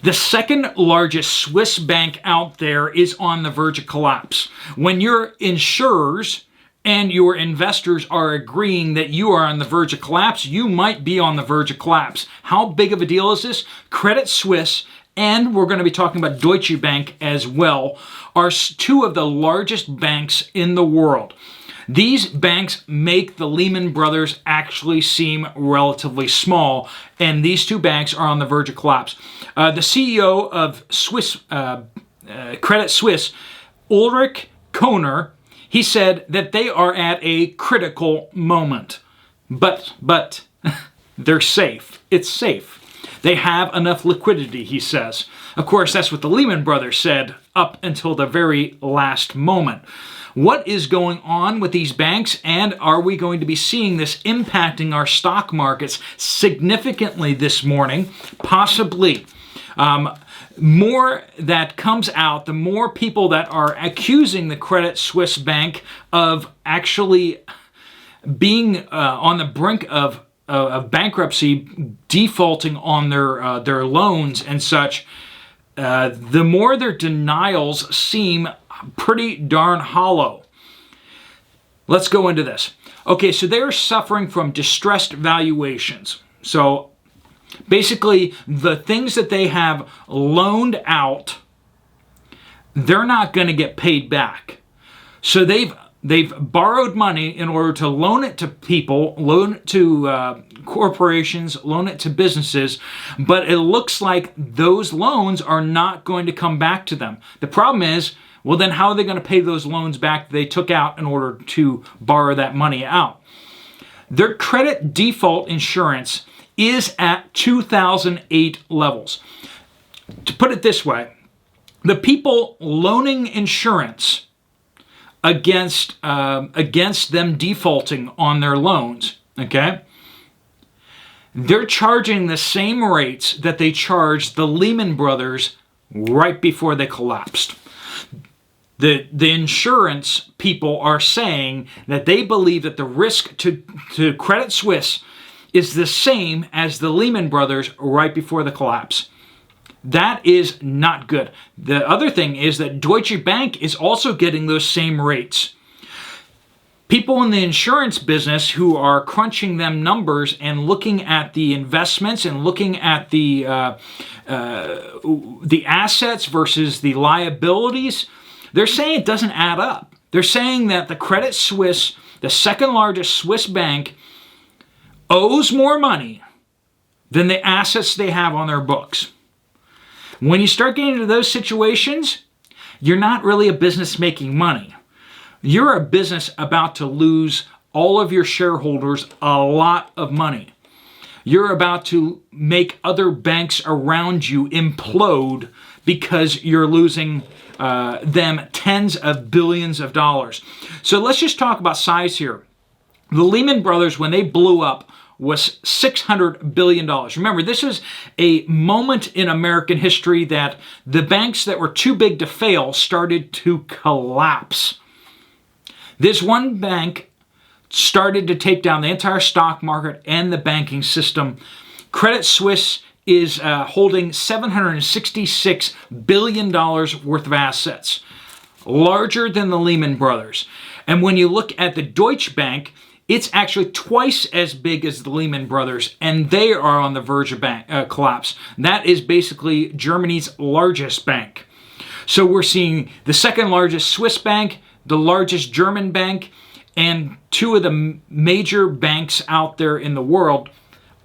The second largest Swiss bank out there is on the verge of collapse. When your insurers and your investors are agreeing that you are on the verge of collapse, you might be on the verge of collapse. How big of a deal is this? Credit Suisse, and we're going to be talking about Deutsche Bank as well, are two of the largest banks in the world. These banks make the Lehman Brothers actually seem relatively small, and these two banks are on the verge of collapse. The CEO of Credit Suisse, Ulrich Kohner, he said that they are at a critical moment. But they're safe. It's safe. They have enough liquidity, he says. Of course, that's what the Lehman Brothers said up until the very last moment. What is going on with these banks, and are we going to be seeing this impacting our stock markets significantly this morning? Possibly. More that comes out, the more people that are accusing the Credit Suisse Bank of actually being on the brink of bankruptcy, defaulting on their loans and such, the more their denials seem pretty darn hollow. Let's go into this. Okay, so they're suffering from distressed valuations. So basically, the things that they have loaned out, they're not going to get paid back. So they've borrowed money in order to loan it to people, loan it to corporations, loan it to businesses, but it looks like those loans are not going to come back to them. The problem is, well, then how are they going to pay those loans back they took out in order to borrow that money out? Their credit default insurance is at 2008 levels. To put it this way, the people loaning insurance against them defaulting on their loans, okay, they're charging the same rates that they charged the Lehman Brothers right before they collapsed. The insurance people are saying that they believe that the risk to Credit Suisse is the same as the Lehman Brothers right before the collapse. That is not good. The other thing is that Deutsche Bank is also getting those same rates. People in the insurance business who are crunching them numbers and looking at the investments and looking at the assets versus the liabilities, they're saying it doesn't add up. They're saying that the Credit Suisse, the second largest Swiss bank, owes more money than the assets they have on their books. When you start getting into those situations, you're not really a business making money. You're a business about to lose all of your shareholders a lot of money. You're about to make other banks around you implode because you're losing them tens of billions of dollars. So let's just talk about size here. The Lehman Brothers, when they blew up, was $600 billion. Remember, this is a moment in American history that the banks that were too big to fail started to collapse. This one bank started to take down the entire stock market and the banking system. Credit Suisse is holding $766 billion worth of assets, larger than the Lehman Brothers. And when you look at the Deutsche Bank, it's actually twice as big as the Lehman Brothers, and they are on the verge of collapse. That is basically Germany's largest bank. So we're seeing the second largest Swiss bank, the largest German bank, and two of the major banks out there in the world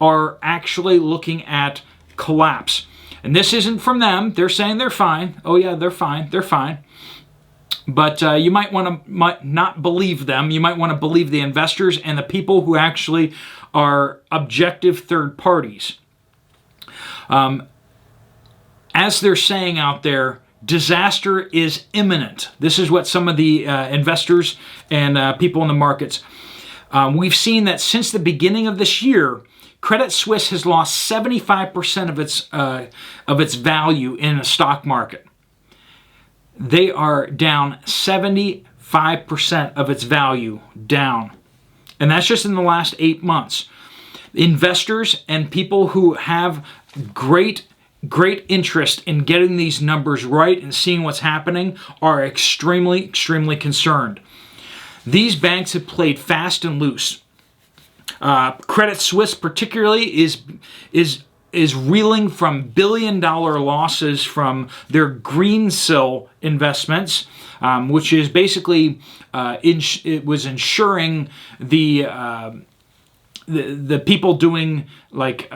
are actually looking at collapse. And this isn't from them. They're saying they're fine. Oh yeah, they're fine. They're fine. But you might not believe them. You might want to believe the investors and the people who actually are objective third parties. As they're saying out there, disaster is imminent. This is what some of the investors and people in the markets. We've seen that since the beginning of this year, Credit Suisse has lost 75% of its value in the stock market. They are down 75% of its value down. And that's just in the last 8 months. Investors and people who have great great interest in getting these numbers right and seeing what's happening are extremely, extremely concerned. These banks have played fast and loose. Credit Suisse particularly is reeling from billion-dollar losses from their greensill investments, which is basically it was ensuring the people doing like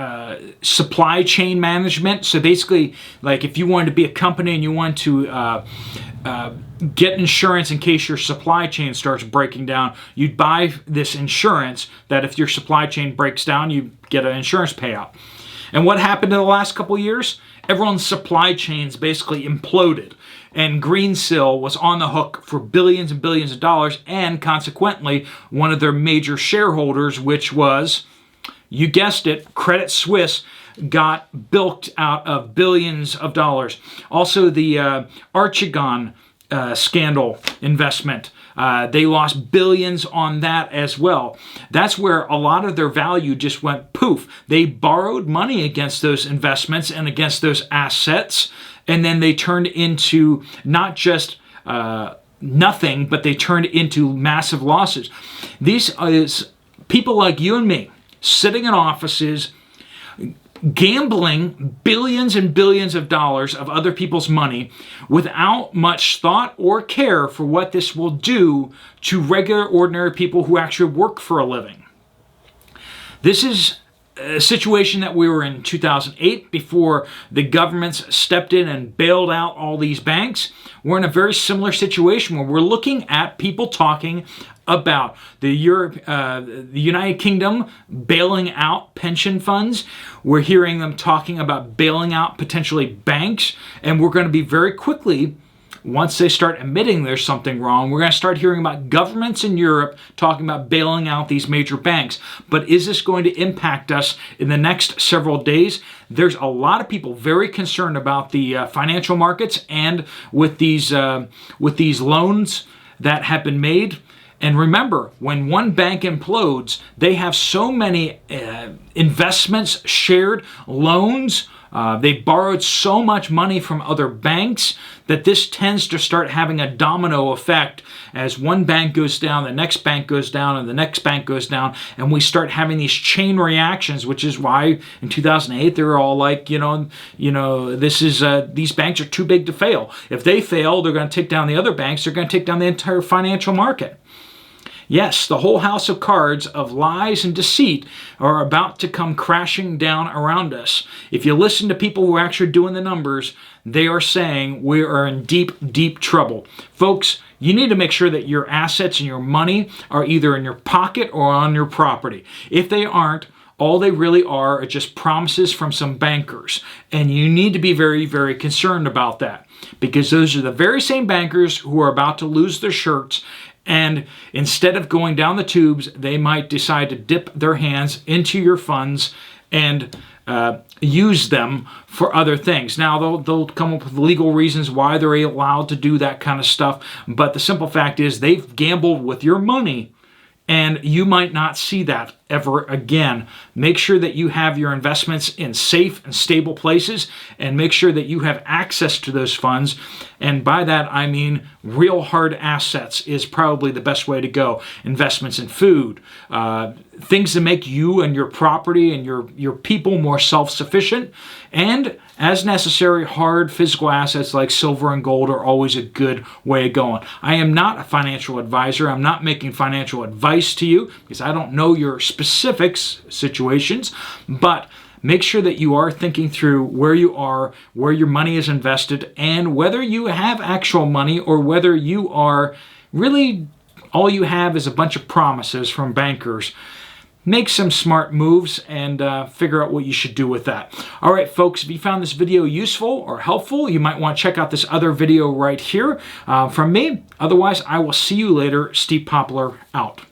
supply chain management. So basically, like if you wanted to be a company and you want to get insurance in case your supply chain starts breaking down, you'd buy this insurance that if your supply chain breaks down, you get an insurance payout. And what happened in the last couple of years? Everyone's supply chains basically imploded. And Greensill was on the hook for billions and billions of dollars, and consequently, one of their major shareholders, which was, you guessed it, Credit Suisse, got bilked out of billions of dollars. Also, the Archegos scandal investment, they lost billions on that as well. That's where a lot of their value just went poof. They borrowed money against those investments and against those assets, and then they turned into not just nothing, but they turned into massive losses. These is people like you and me sitting in offices, gambling billions and billions of dollars of other people's money without much thought or care for what this will do to regular, ordinary people who actually work for a living. This is a situation that we were in 2008 before the governments stepped in and bailed out all these banks. We're in a very similar situation where we're looking at people talking about the United Kingdom bailing out pension funds. We're hearing them talking about bailing out potentially banks, and we're going to be very quickly, once they start admitting there's something wrong, we're going to start hearing about governments in Europe talking about bailing out these major banks. But is this going to impact us in the next several days? There's a lot of people very concerned about the financial markets and with these loans that have been made. And remember, when one bank implodes, they have so many investments, shared loans. They borrowed so much money from other banks that this tends to start having a domino effect. As one bank goes down, the next bank goes down, and the next bank goes down, and we start having these chain reactions, which is why in 2008 they were all like, these banks are too big to fail. If they fail, they're going to take down the other banks. They're going to take down the entire financial market. Yes, the whole house of cards of lies and deceit are about to come crashing down around us. If you listen to people who are actually doing the numbers, they are saying we are in deep, deep trouble. Folks, you need to make sure that your assets and your money are either in your pocket or on your property. If they aren't, all they really are just promises from some bankers. And you need to be very, very concerned about that, because those are the very same bankers who are about to lose their shirts. And instead of going down the tubes, they might decide to dip their hands into your funds and use them for other things. Now, they'll come up with legal reasons why they're allowed to do that kind of stuff. But the simple fact is they've gambled with your money, and you might not see that ever again. Make sure that you have your investments in safe and stable places, and make sure that you have access to those funds. And by that, I mean real hard assets is probably the best way to go. Investments in food, things that make you and your property and your people more self-sufficient, and as necessary, hard physical assets like silver and gold are always a good way of going. I am not a financial advisor. I'm not making financial advice to you because I don't know your specifics, situations, but make sure that you are thinking through where you are, where your money is invested, and whether you have actual money or whether you are really, all you have is a bunch of promises from bankers. Make some smart moves and figure out what you should do with that. All right, folks, if you found this video useful or helpful, you might want to check out this other video right here from me. Otherwise, I will see you later. Steve Poplar out.